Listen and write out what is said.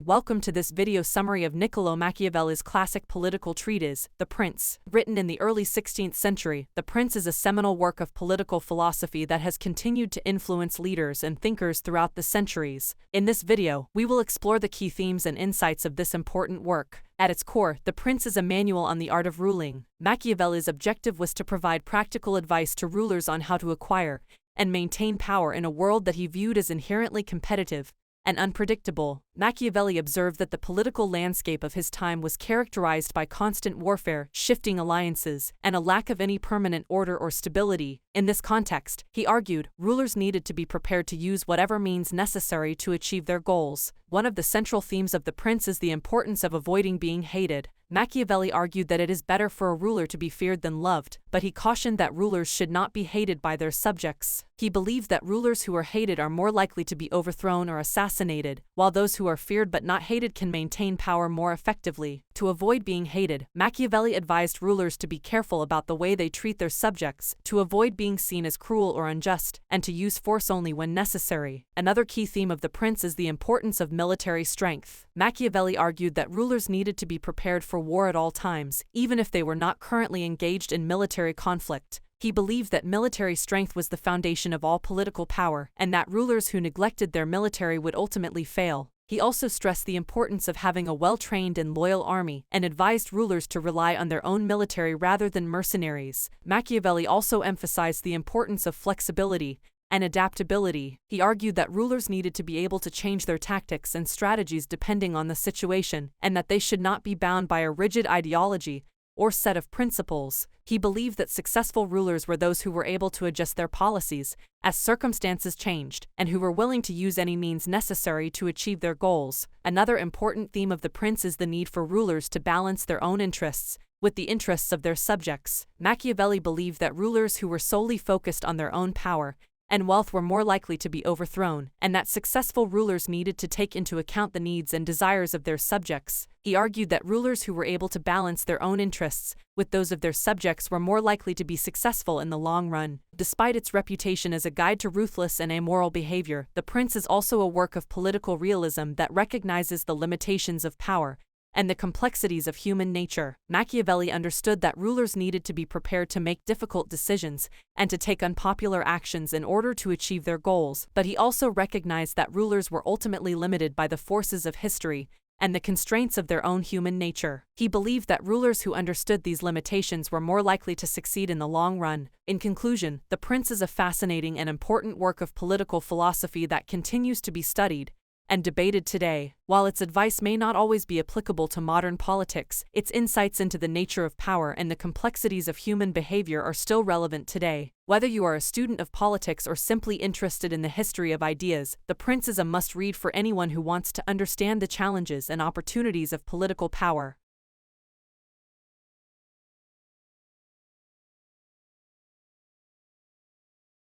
welcome to this video summary of Niccolò Machiavelli's classic political treatise, The Prince. Written in the early 16th century, The Prince is a seminal work of political philosophy that has continued to influence leaders and thinkers throughout the centuries. In this video, we will explore the key themes and insights of this important work. At its core, The Prince is a manual on the art of ruling. Machiavelli's objective was to provide practical advice to rulers on how to acquire and maintain power in a world that he viewed as inherently competitive and unpredictable. Machiavelli observed that the political landscape of his time was characterized by constant warfare, shifting alliances, and a lack of any permanent order or stability. In this context, he argued, rulers needed to be prepared to use whatever means necessary to achieve their goals. One of the central themes of The Prince is the importance of avoiding being hated. Machiavelli argued that it is better for a ruler to be feared than loved, but he cautioned that rulers should not be hated by their subjects. He believed that rulers who are hated are more likely to be overthrown or assassinated, while those who are feared but not hated can maintain power more effectively. To avoid being hated, Machiavelli advised rulers to be careful about the way they treat their subjects, to avoid being seen as cruel or unjust, and to use force only when necessary. Another key theme of The Prince is the importance of military strength. Machiavelli argued that rulers needed to be prepared for war at all times, even if they were not currently engaged in military conflict. He believed that military strength was the foundation of all political power, and that rulers who neglected their military would ultimately fail. He also stressed the importance of having a well-trained and loyal army, and advised rulers to rely on their own military rather than mercenaries. Machiavelli also emphasized the importance of flexibility and adaptability. He argued that rulers needed to be able to change their tactics and strategies depending on the situation, and that they should not be bound by a rigid ideology or set of principles. He believed that successful rulers were those who were able to adjust their policies as circumstances changed, and who were willing to use any means necessary to achieve their goals. Another important theme of The Prince is the need for rulers to balance their own interests with the interests of their subjects. Machiavelli believed that rulers who were solely focused on their own power and wealth were more likely to be overthrown, and that successful rulers needed to take into account the needs and desires of their subjects. He argued that rulers who were able to balance their own interests with those of their subjects were more likely to be successful in the long run. Despite its reputation as a guide to ruthless and amoral behavior, The Prince is also a work of political realism that recognizes the limitations of power and the complexities of human nature. Machiavelli understood that rulers needed to be prepared to make difficult decisions and to take unpopular actions in order to achieve their goals, but he also recognized that rulers were ultimately limited by the forces of history and the constraints of their own human nature. He believed that rulers who understood these limitations were more likely to succeed in the long run. In conclusion, The Prince is a fascinating and important work of political philosophy that continues to be studied and debated today. While its advice may not always be applicable to modern politics, its insights into the nature of power and the complexities of human behavior are still relevant today. Whether you are a student of politics or simply interested in the history of ideas, The Prince is a must-read for anyone who wants to understand the challenges and opportunities of political power.